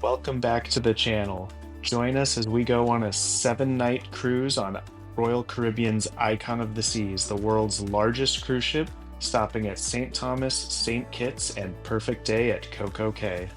Welcome back to the channel. Join us as we go on a 7-night cruise on Royal Caribbean's Icon of the Seas, the world's largest cruise ship, stopping at St. Thomas, St. Kitts, and Perfect Day at Coco Cay.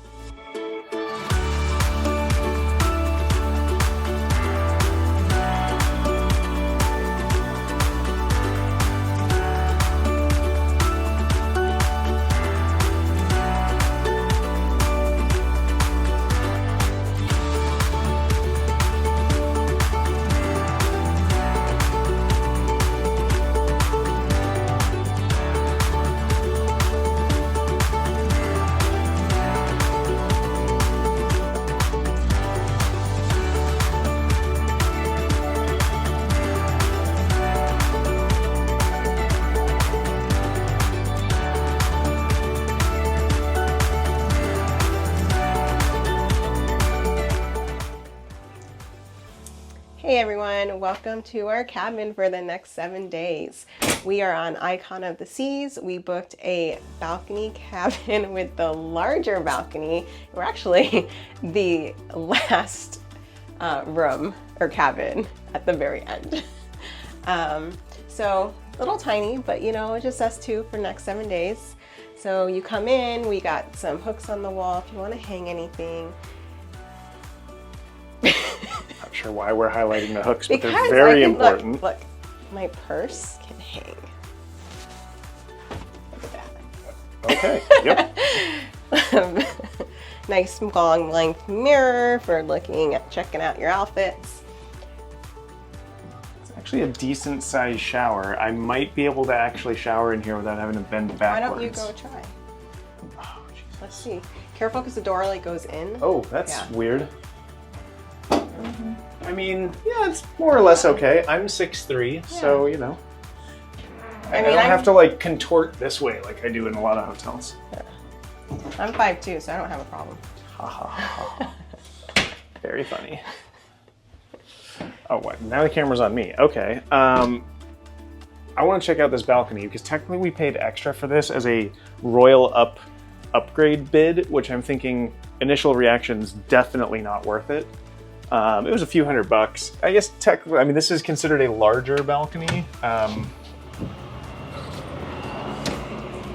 Hey everyone, welcome to our cabin for the next 7 days. We are on Icon of the Seas. We booked a balcony cabin with the larger balcony. We're actually the last room or cabin at the very end. So a little tiny, but you know, just us two for the next 7 days. So you come in, we got some hooks on the wall if you want to hang anything. Not sure why we're highlighting the hooks, but Because they're very Look, important. look, my purse can hang. Look at that. Okay, yep. Nice long length mirror for looking at checking out your outfits. It's actually a decent sized shower. I might be able to actually shower in here without having to bend Why backwards. don't you go try? Oh, Jesus. Let's see. Careful because the door like goes in. Oh, that's Yeah. weird. I mean, yeah, it's more or less okay. I'm 6'3", so you know. I don't have to like contort this way like I do in a lot of hotels. I'm 5'2", so I don't have a problem. Ha ha ha. Very funny. Oh, what? Now the camera's on me. Okay. I want to check out this balcony because technically we paid extra for this as a royal upgrade bid, which I'm thinking initial reaction's definitely not worth it. It was a few $100. I guess technically, I mean, this is considered a larger balcony. I'm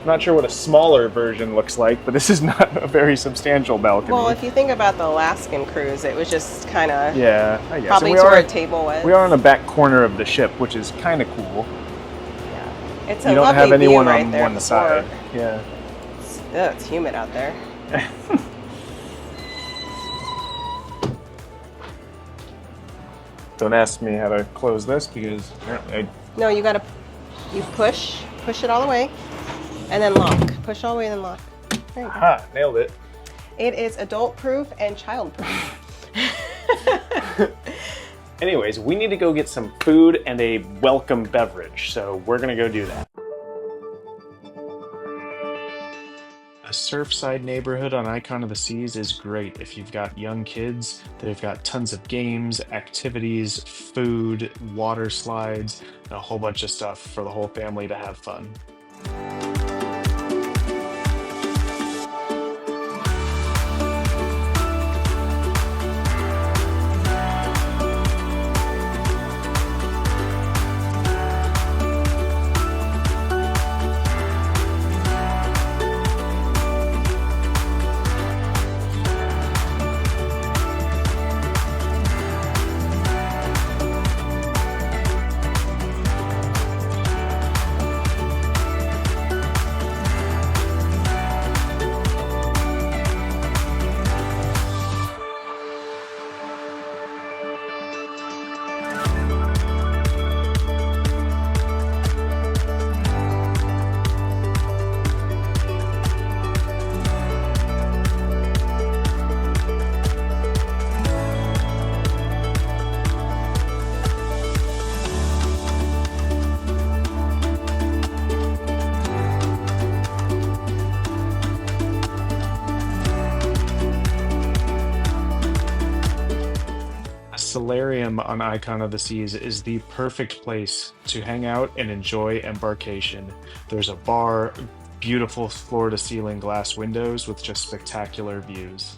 not sure what a smaller version looks like, but this is not a very substantial balcony. Well, if you think about the Alaskan cruise, it was just kind of I guess. probably to where a table was. We are on the back corner of the ship, which is kind of cool. Yeah, it's a You don't lovely have anyone view right on there one side. before. Yeah. It's humid out there. Don't ask me how to close this because apparently No, you push it all the way, and then lock. Push all the way and then lock. There you go. nailed it. It is adult proof and child proof. Anyways, we need to go get some food and a welcome beverage, so we're gonna go do that. A surfside neighborhood on Icon of the Seas is great if you've got young kids. They've got tons of games, activities, food, water slides, and a whole bunch of stuff for the whole family to have fun. Solarium on Icon of the Seas is the perfect place to hang out and enjoy embarkation. There's a bar, beautiful floor-to-ceiling glass windows with just spectacular views.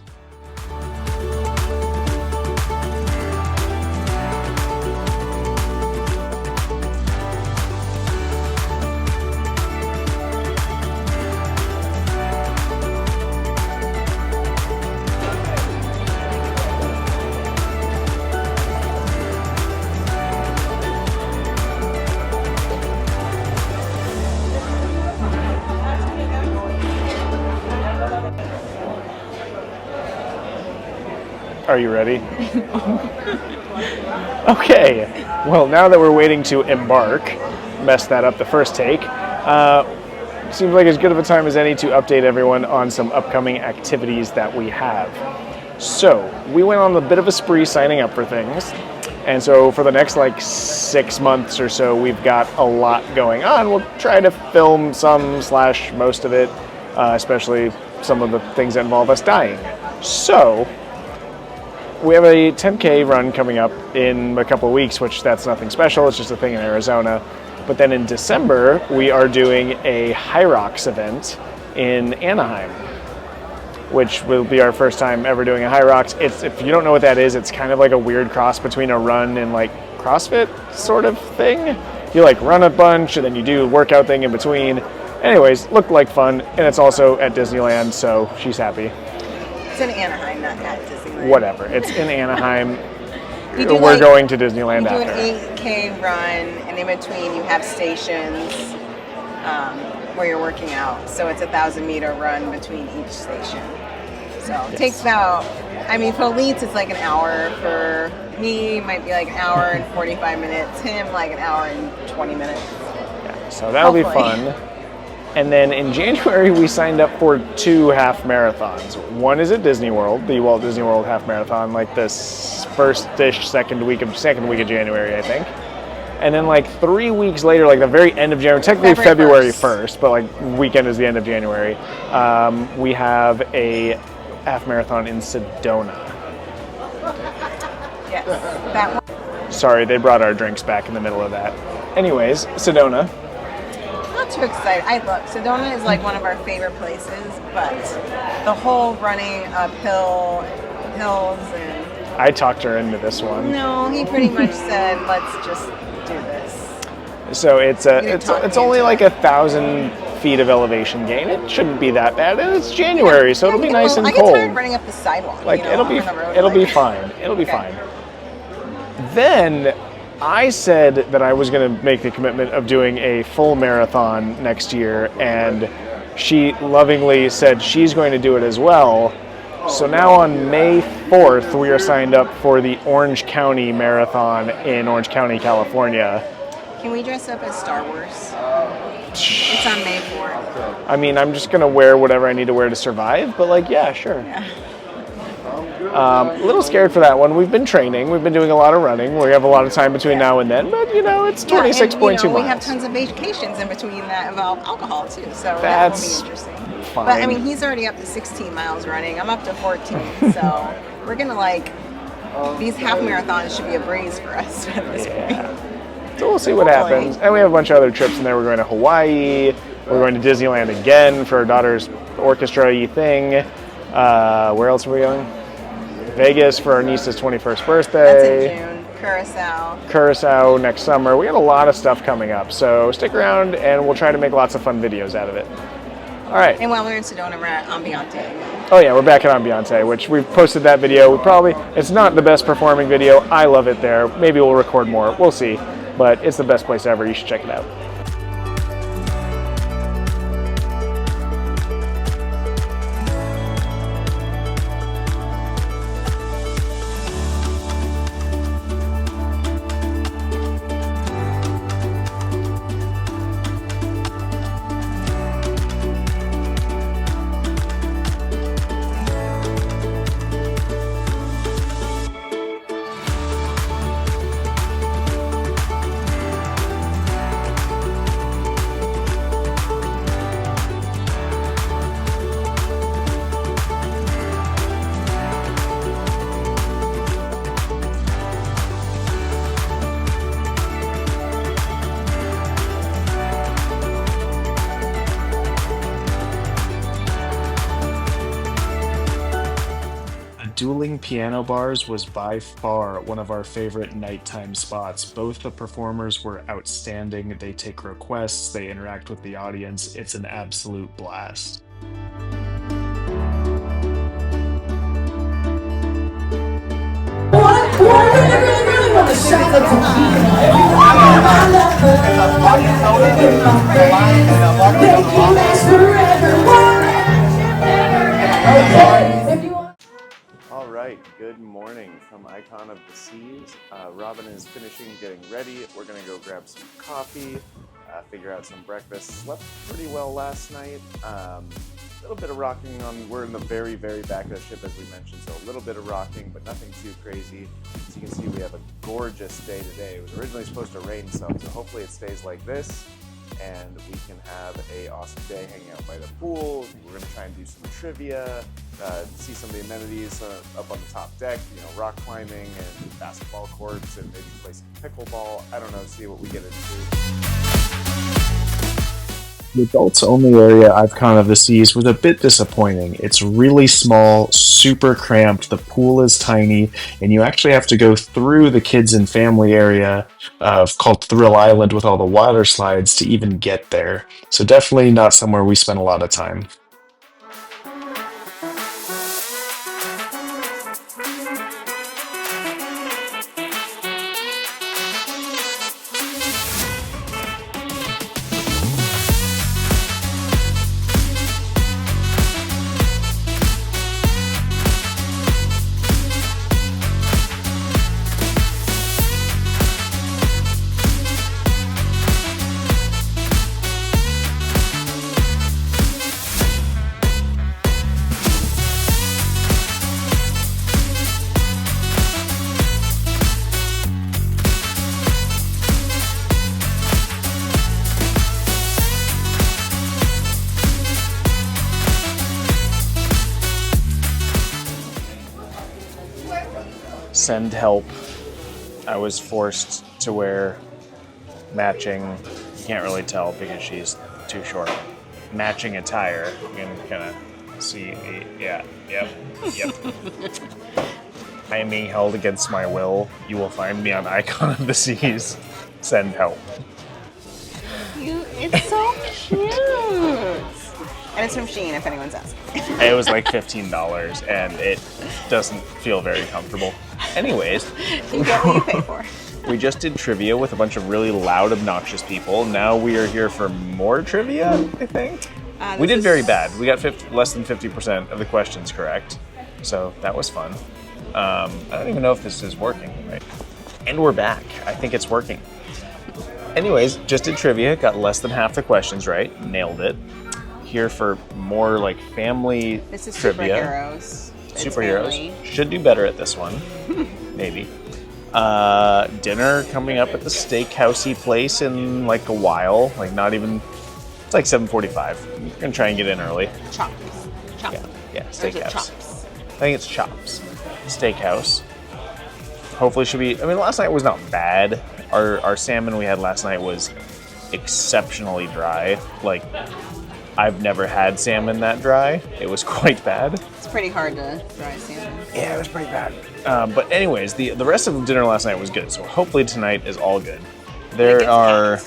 Are you ready? Okay. Well, now that we're waiting to embark, messed that up the first take. Seems like as good of a time as any to update everyone on some upcoming activities that we have. So, we went on a bit of a spree signing up for things. And so for the next like 6 months or so, we've got a lot going on. We'll try to film some / most of it, especially some of the things that involve us dying. So, we have a 10K run coming up in a couple of weeks, which that's nothing special. It's just a thing in Arizona. But then in December, we are doing a High Rocks event in Anaheim, which will be our first time ever doing a High Rocks. If you don't know what that is, it's kind of like a weird cross between a run and like CrossFit sort of thing. You like run a bunch and then you do a workout thing in between. Anyways, looked like fun, and it's also at Disneyland, so she's happy. It's in Anaheim, not at Disneyland. Whatever, it's in Anaheim. We're going to Disneyland after. after. You do an 8K run, and in between you have stations where you're working out. So it's a 1,000-meter run between each station. So it takes about, I mean, for elites it's like an hour. For me, it might be like an hour and 45 minutes. Him, like an hour and 20 minutes. Yeah, so that'll be fun. And then in January, we signed up for 2 half marathons. One is at Disney World, the Walt Disney World half marathon, like this second week of January, I think. And then like 3 weeks later, like the very end of January, technically February 1st, but like weekend is the end of January, we have a half marathon in Sedona. Yes, that one. Sorry, they brought our drinks back in the middle of that. Anyways, Sedona. Not too excited. Sedona is like one of our favorite places, but the whole running uphill hills and... I talked her into this one. No, he pretty much said, let's just do this. So it's only like 1,000 feet of elevation gain. It shouldn't be that bad. And it's January, so it'll be nice and cold. I get tired running up the sidewalk. Like it'll be fine. It'll be fine. Then I said that I was going to make the commitment of doing a full marathon next year, and she lovingly said she's going to do it as well. So now on May 4th, we are signed up for the Orange County Marathon in Orange County, California. Can we dress up as Star Wars? It's on May 4th. I mean, I'm just going to wear whatever I need to wear to survive, but like, yeah, sure. Yeah. A little scared for that one. We've been training. We've been doing a lot of running. We have a lot of time between now and then, but you know, it's 26.2 miles. We have tons of vacations in between that involve alcohol too, so that will be interesting. Fine. But I mean, he's already up to 16 miles running. I'm up to 14, so we're gonna like these half marathons should be a breeze for us at this point. So we'll see what happens. And we have a bunch of other trips in there. We're going to Hawaii. We're going to Disneyland again for our daughter's orchestra-y thing. Where else are we going? Vegas for our niece's 21st birthday. That's in June. Curacao. Curacao next summer. We got a lot of stuff coming up. So stick around and we'll try to make lots of fun videos out of it. All right. And while we're in Sedona, we're at Ambiente. Oh yeah, we're back at Ambiente, which we've posted that video. It's not the best performing video. I love it there. Maybe we'll record more. We'll see. But it's the best place ever. You should check it out. Dueling Piano Bars was by far one of our favorite nighttime spots. Both the performers were outstanding. They take requests, they interact with the audience. It's an absolute blast. right, good morning from Icon of the Seas. Robin is finishing getting ready. We're gonna go grab some coffee, figure out some breakfast. Slept pretty well last night. A little bit of rocking we're in the very, very back of the ship as we mentioned, so a little bit of rocking, but nothing too crazy. As you can see, we have a gorgeous day today. It was originally supposed to rain some, so hopefully it stays like this. And we can have a awesome day hanging out by the pool. We're gonna try and do some trivia, see some of the amenities up on the top deck, rock climbing and basketball courts, and maybe play some pickleball. I don't know, see what we get into. The adults only area Icon of the Seas was a bit disappointing. It's really small, super cramped, the pool is tiny, and you actually have to go through the kids and family area called Thrill Island with all the water slides to even get there. So definitely not somewhere we spent a lot of time. Send help. I was forced to wear matching, you can't really tell because she's too short, matching attire. You can kind of see, yep. I am being held against my will. You will find me on Icon of the Seas. Send help. It's so cute. And it's from Shein, if anyone's asking. It was like $15, and it doesn't feel very comfortable. Anyways, you get what you pay for. We just did trivia with a bunch of really loud, obnoxious people. Now we are here for more trivia, I think. We did very bad. We got less than 50% of the questions correct, so that was fun. I don't even know if this is working, right? And we're back. I think it's working. Anyways, just did trivia, got less than half the questions right, nailed it. Here for more like family this is trivia. Superheroes. Should do better at this one, maybe. Dinner coming up at the steakhousey place in like a while, like not even. It's like 7:45. We're gonna try and get in early. Chops. Yeah, steakhouse. Chops. I think it's Chops. Steakhouse. Hopefully, should be. I mean, last night was not bad. Our salmon we had last night was exceptionally dry. Like. I've never had salmon that dry. It was quite bad. It's pretty hard to dry salmon. Yeah, it was pretty bad. But anyways, the rest of the dinner last night was good. So hopefully tonight is all good. There are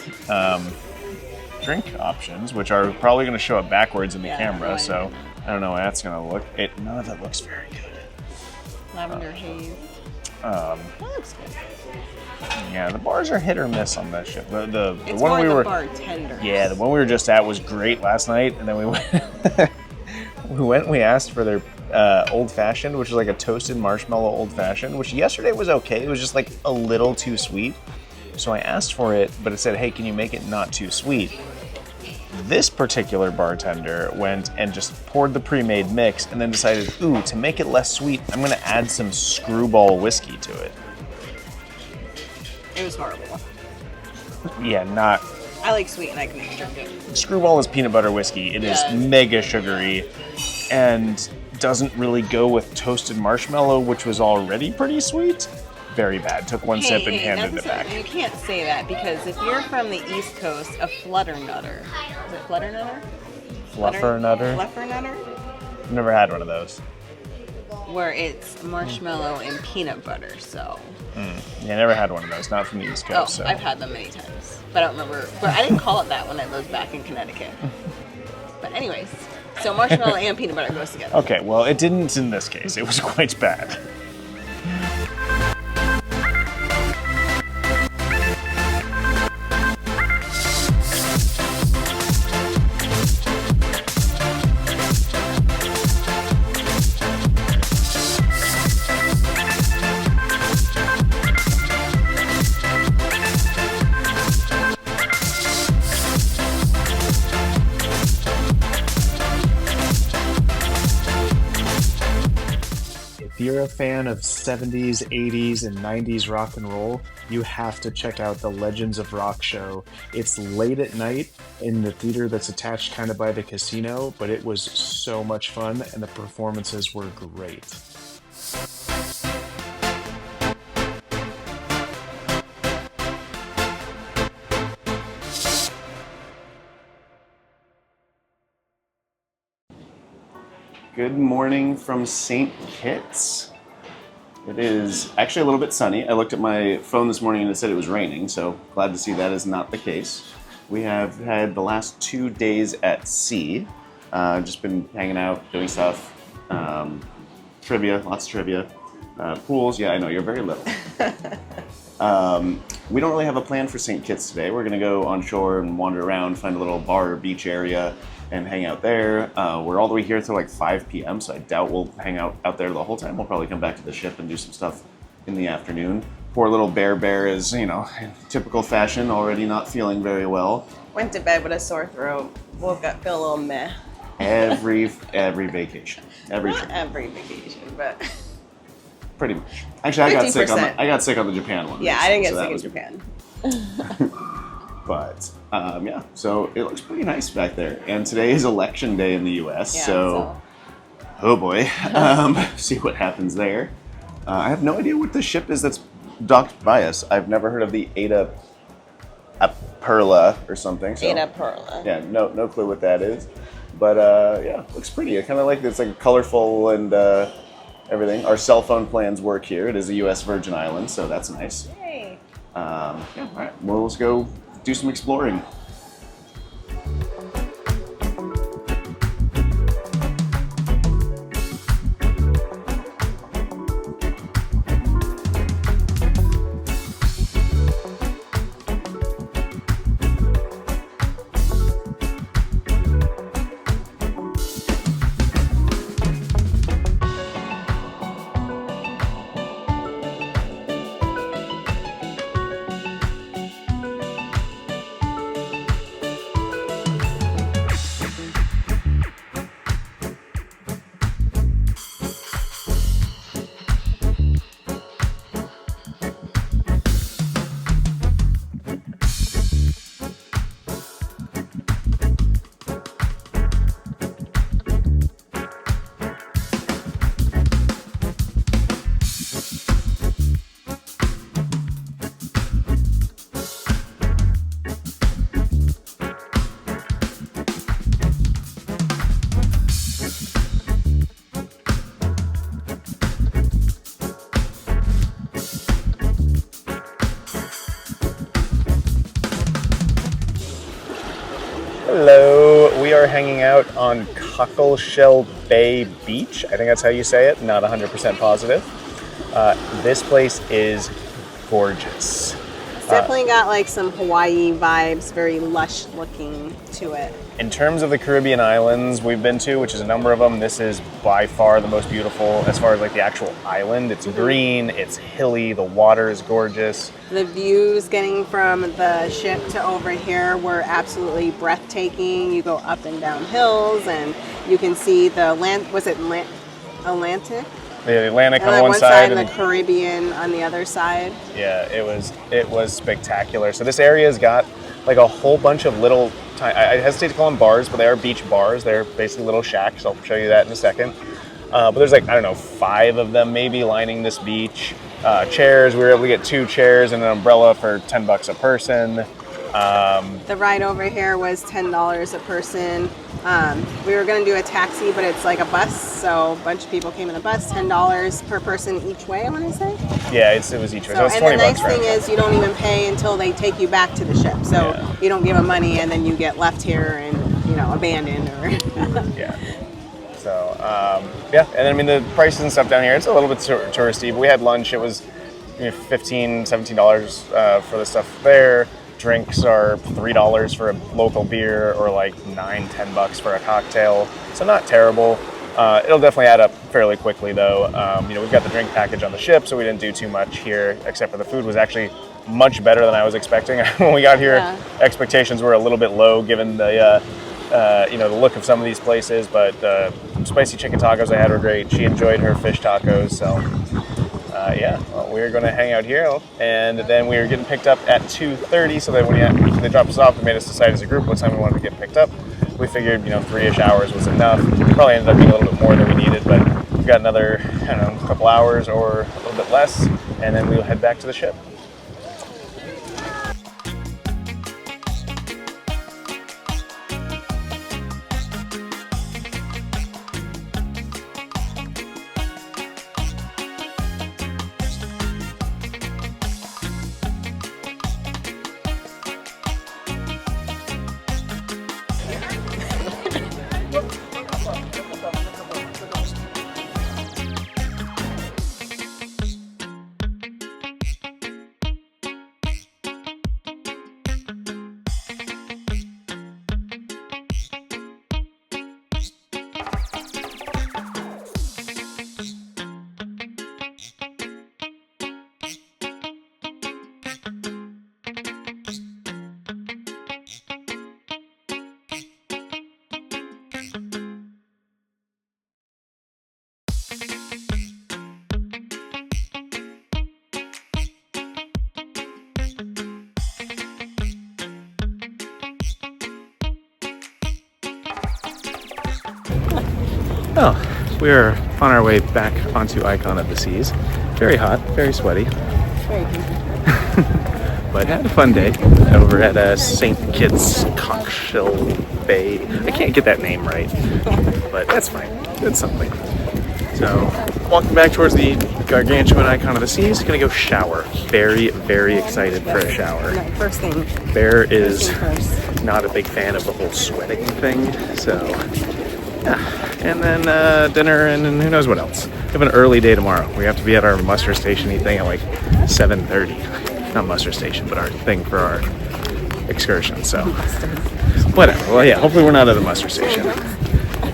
drink options, which are probably going to show up backwards in the camera. So I don't know how that's going to look. None of that looks very good. Lavender haze. That looks good. Yeah, the bars are hit or miss on that ship. The it's one more we the were bartenders. Yeah, the one we were just at was great last night, and then we went. We asked for their old fashioned, which is like a toasted marshmallow old fashioned, which yesterday was okay. It was just like a little too sweet. So I asked for it, but it said, "Hey, can you make it not too sweet?" This particular bartender went and just poured the pre-made mix, and then decided, "Ooh, to make it less sweet, I'm going to add some Screwball whiskey to it." It was horrible. Yeah, not. I like sweet and I can drink it. Screwball is peanut butter whiskey. It is mega sugary and doesn't really go with toasted marshmallow, which was already pretty sweet. Very bad. Took one sip and handed it back. You can't say that because if you're from the East Coast, a flutternutter. Is it flutternutter? Fluffernutter? Fluffernutter? I've never had one of those. Where it's marshmallow and peanut butter, so. Yeah, I never had one of those. Not from the East Coast. So. I've had them many times, but I don't remember. But I didn't call it that when I lived back in Connecticut. But anyways, so marshmallow and peanut butter goes together. Okay, well, it didn't in this case. It was quite bad. If you're a fan of 70s, 80s, and 90s rock and roll, you have to check out the Legends of Rock show. It's late at night in the theater that's attached kind of by the casino, but it was so much fun and the performances were great. Good morning from St. Kitts. It is actually a little bit sunny. I looked at my phone this morning and it said it was raining, so glad to see that is not the case. We have had the last 2 days at sea. Just been hanging out, doing stuff. Trivia, lots of trivia. Pools, yeah, I know, you're very little. We don't really have a plan for St. Kitts today. We're going to go on shore and wander around, find a little bar or beach area and hang out there. We're all the way here till like 5 p.m., so I doubt we'll hang out there the whole time. We'll probably come back to the ship and do some stuff in the afternoon. Poor little Bear is, you know, in typical fashion, already not feeling very well. Went to bed with a sore throat. Woke up, feel a little meh. Every vacation. Not every vacation, but pretty much. Actually, 50%. I got sick on the Japan one. Yeah, I didn't get sick in Japan. But yeah, so it looks pretty nice back there. And today is election day in the U.S., Yeah, so oh boy, see what happens there. I have no idea what the ship is that's docked by us. I've never heard of the Ada Perla or something. So, Ada Perla. Yeah, no clue what that is. But yeah, looks pretty. I kind of like it's like colorful and everything. Our cell phone plans work here. It is a U.S. Virgin Island, so that's nice. Yay. Yeah, all right. Well, let's go do some exploring. Hello, we are hanging out on Cockleshell Bay Beach. I think that's how you say it, not 100% positive. This place is gorgeous. It's definitely got like some Hawaii vibes, very lush looking to it. In terms of the Caribbean islands we've been to, which is a number of them, this is by far the most beautiful as far as like the actual island. It's green, it's hilly, the water is gorgeous. The views getting from the ship to over here were absolutely breathtaking. You go up and down hills and you can see the Atlantic? The Atlantic And on on one one side and and the Caribbean on the other side. yeah, it was spectacular. So this area's got like a whole bunch of little, I hesitate to call them bars, but they are beach bars. They're basically little shacks. I'll show you that in a second. But there's like, I don't know, 5 of them maybe lining this beach. Chairs, we were able to get 2 chairs and an umbrella for $10 a person. The ride over here was $10 a person. We were going to do a taxi, but it's like a bus, so a bunch of people came in a bus, $10 per person each way, I want to say. Yeah, it was each way. So it's and $20 the nice round thing trip. is you don't even pay until they take you back to the ship. So Yeah. you don't give them money and then you get left here and, you know, abandoned or... Yeah. So, yeah, and I mean the prices and stuff down here, it's a little bit touristy, but we had lunch. It was $15, $17 for the stuff there. Drinks are $3 for a local beer or like $9, $10 for a cocktail. So not terrible. It'll definitely add up fairly quickly though. We've got the drink package on the ship, so we didn't do too much here, except for the food was actually much better than I was expecting. When we got here, expectations were a little bit low given the the look of some of these places, but spicy chicken tacos I had were great. She enjoyed her fish tacos, so yeah, well, we're going to hang out here, and then we were getting picked up at 2:30, so that when they dropped us off, they made us decide as a group what time we wanted to get picked up. We figured, 3-ish hours was enough. It probably ended up being a little bit more than we needed, but we've got another, I don't know, couple hours or a little bit less, and then we'll head back to the ship. Oh, we're on our way back onto Icon of the Seas. Very hot, very sweaty. Very good. But had a fun day over at St. Kitts Cockshell Bay. I can't get that name right, but that's fine. It's something. So, walking back towards the gargantuan Icon of the Seas, gonna go shower. Very, very excited for a shower. No, first thing. Bear is First. not a big fan of the whole sweating thing, so yeah. And then dinner and who knows what else. We have an early day tomorrow. We have to be at our muster station-y thing at like 7:30. Not muster station, but our thing for our excursion, so whatever. Well, yeah, hopefully we're not at a muster station.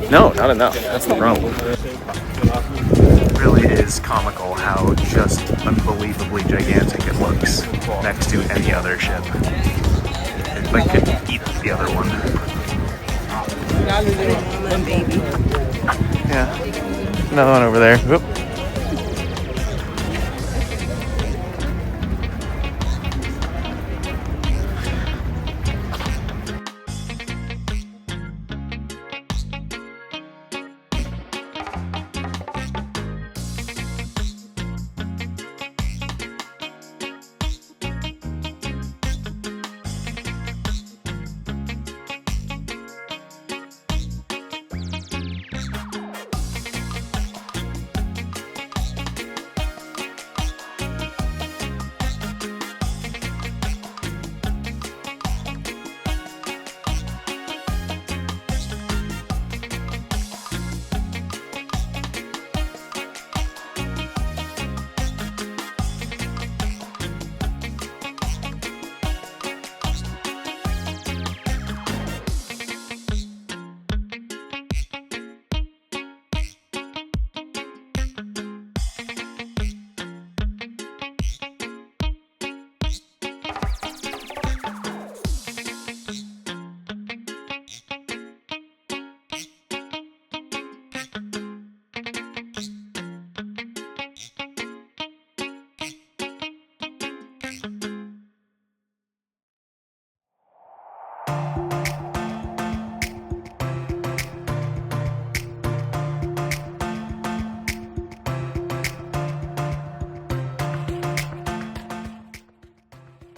No, not enough. That's the problem. It really is comical how just unbelievably gigantic it looks next to any other ship. It like could eat the other one. Baby. Yeah. Another one over there. Whoop.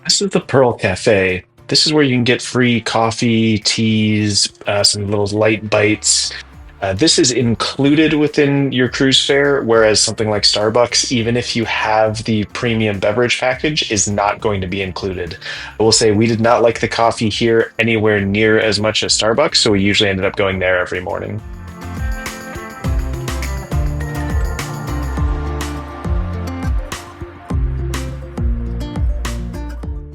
This is the Pearl Cafe. This is where you can get free coffee, teas, some little light bites. This is included within your cruise fare, whereas something like Starbucks, even if you have the premium beverage package, is not going to be included. I will say we did not like the coffee here anywhere near as much as Starbucks, so we usually ended up going there every morning.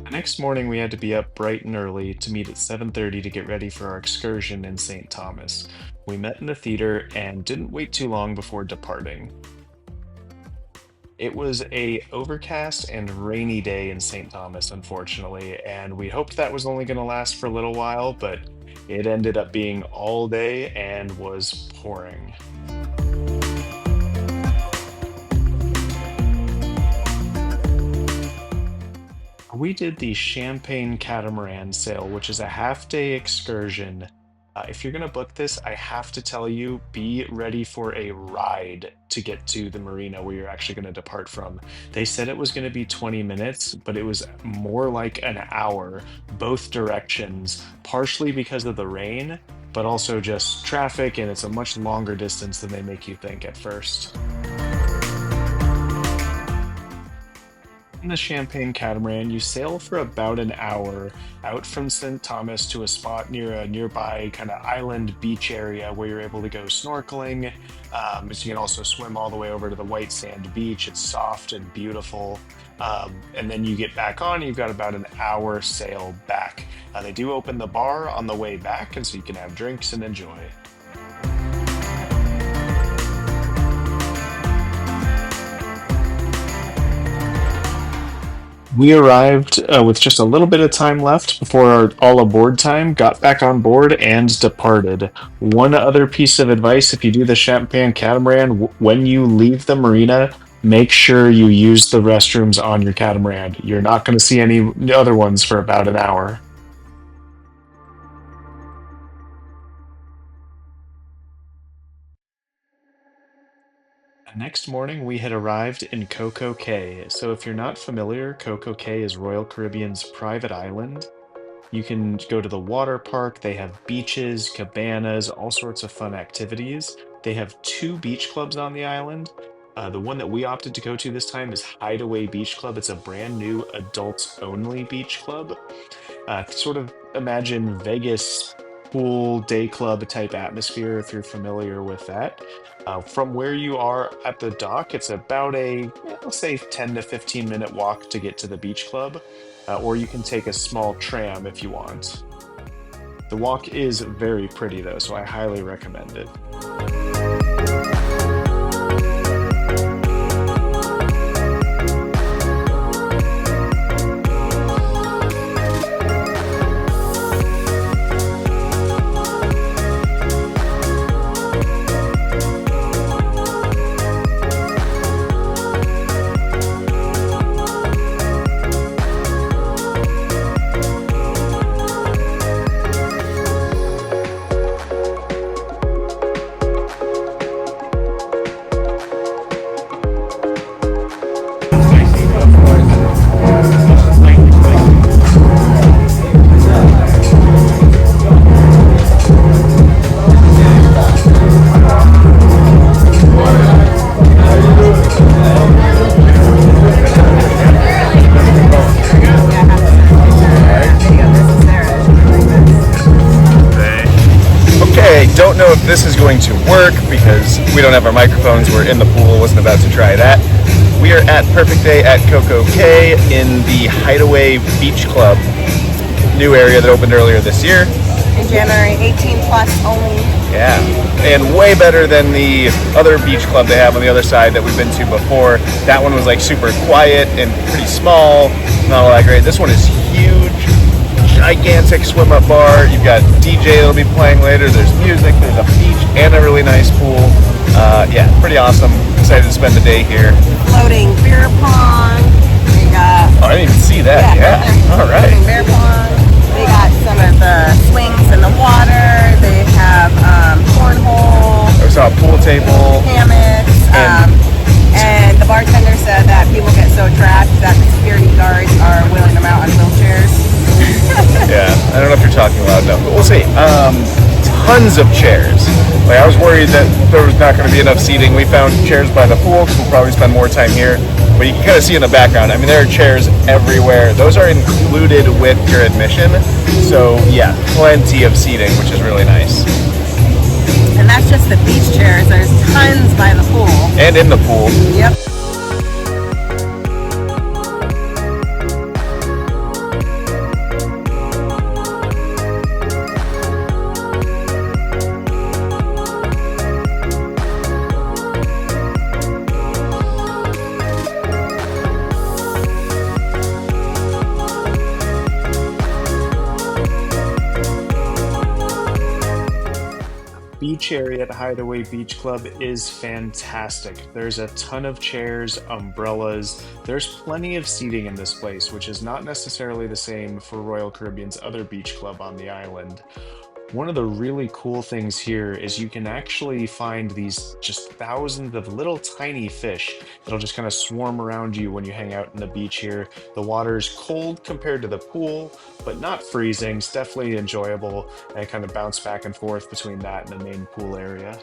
Next morning, we had to be up bright and early to meet at 7:30 to get ready for our excursion in St. Thomas. We met in the theater and didn't wait too long before departing. It was a overcast and rainy day in St. Thomas, unfortunately, and we hoped that was only going to last for a little while, but It ended up being all day and was pouring. We did the Champagne Catamaran Sail, which is a half-day excursion. If you're going to book this, I have to tell you, be ready for a ride to get to the marina where you're actually going to depart from. They said it was going to be 20 minutes, but it was more like an hour, both directions, partially because of the rain, but also just traffic, and it's a much longer distance than they make you think at first. In the Champagne Catamaran, you sail for about an hour out from St. Thomas to a spot near a nearby kind of island beach area where you're able to go snorkeling. So you can also swim all the way over to the white sand beach. It's soft and beautiful. And then you get back on, you've got about an hour sail back. They do open the bar on the way back, and so you can have drinks and enjoy. We arrived with just a little bit of time left before our all aboard time, got back on board, and departed. One other piece of advice: if you do the Champagne Catamaran, when you leave the marina, make sure you use the restrooms on your catamaran. You're not going to see any other ones for about an hour. Next morning, we had arrived in Coco Cay. So, if you're not familiar, Coco Cay is Royal Caribbean's private island. You can go to the water park. They have beaches, cabanas, all sorts of fun activities. They have two beach clubs on the island. The one that we opted to go to this time is Hideaway Beach Club. It's a brand new adults only beach club. Sort of imagine Vegas pool day club type atmosphere if you're familiar with that. From where you are at the dock, it's about a, let's say, 10 to 15 minute walk to get to the beach club, or you can take a small tram if you want. The walk is very pretty though, so I highly recommend it. Don't know if this is going to work because we don't have our microphones. We're in the pool, wasn't about to try that. We are at Perfect Day at Coco Cay in the Hideaway Beach Club, new area that opened earlier this year. In January, 18 plus only. Yeah, and way better than the other beach club they have on the other side that we've been to before. That one was like super quiet and pretty small, not all that great. This one is huge. Gigantic swim up bar. You've got DJ that'll be playing later. There's music, there's a beach, and a really nice pool. Yeah, pretty awesome. Excited to spend the day here. Floating beer pong. We got. Oh, I didn't even see that. Yeah. All right. Floating beer pong. They got some of the swings in the water. They have cornhole. I saw a pool table. Hammocks. And the bartender said that people get so trashed that the security guards are wheeling them out on wheelchairs. Yeah, I don't know if you're talking loud enough, but we'll see. Tons of chairs. Like, I was worried that there was not going to be enough seating. We found chairs by the pool because we'll probably spend more time here. But you can kind of see in the background, I mean, there are chairs everywhere. Those are included with your admission. So, yeah, plenty of seating, which is really nice. And that's just the beach chairs. There's tons by the pool. And in the pool. Yep. area at Hideaway Beach Club is fantastic. There's a ton of chairs, umbrellas. There's plenty of seating in this place, which is not necessarily the same for Royal Caribbean's other beach club on the island. One of the really cool things here is you can actually find these just thousands of little tiny fish that'll just kind of swarm around you when you hang out in the beach here. The water's cold compared to the pool, but not freezing. It's definitely enjoyable, and kind of bounce back and forth between that and the main pool area.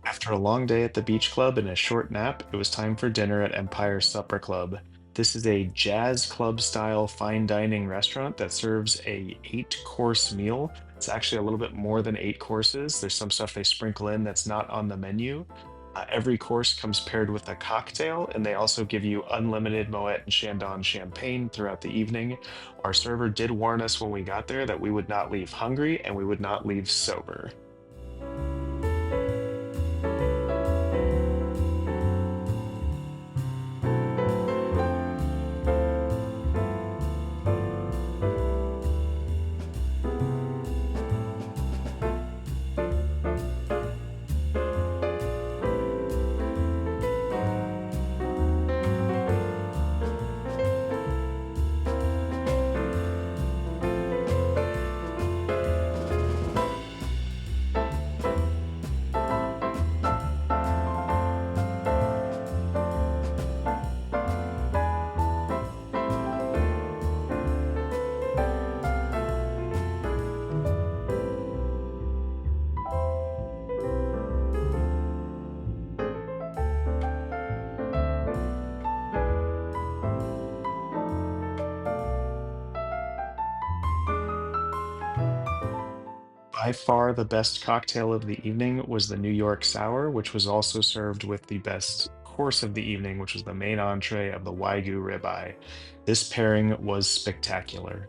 After a long day at the beach club and a short nap, it was time for dinner at Empire Supper Club. This is a jazz club style fine dining restaurant that serves a 8-course meal. It's actually a little bit more than 8 courses. There's some stuff they sprinkle in that's not on the menu. Every course comes paired with a cocktail, and they also give you unlimited Moet and Chandon champagne throughout the evening. Our server did warn us when we got there that we would not leave hungry and we would not leave sober. By far the best cocktail of the evening was the New York Sour, which was also served with the best course of the evening, which was the main entree of the Wagyu ribeye. This pairing was spectacular.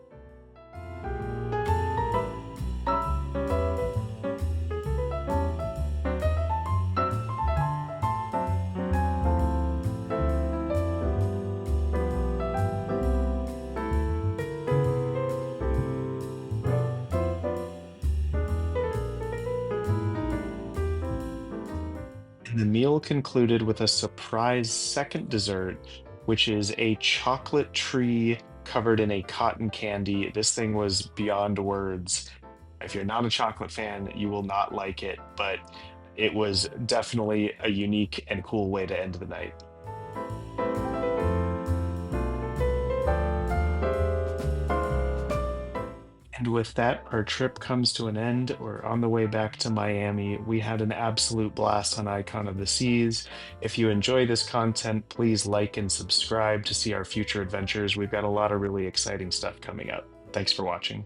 The meal concluded with a surprise second dessert, which is a chocolate tree covered in a cotton candy. This thing was beyond words. If you're not a chocolate fan, you will not like it, but it was definitely a unique and cool way to end the night. And with that, our trip comes to an end. We're on the way back to Miami. We had an absolute blast on Icon of the Seas. If you enjoy this content, please like and subscribe to see our future adventures. We've got a lot of really exciting stuff coming up. Thanks for watching.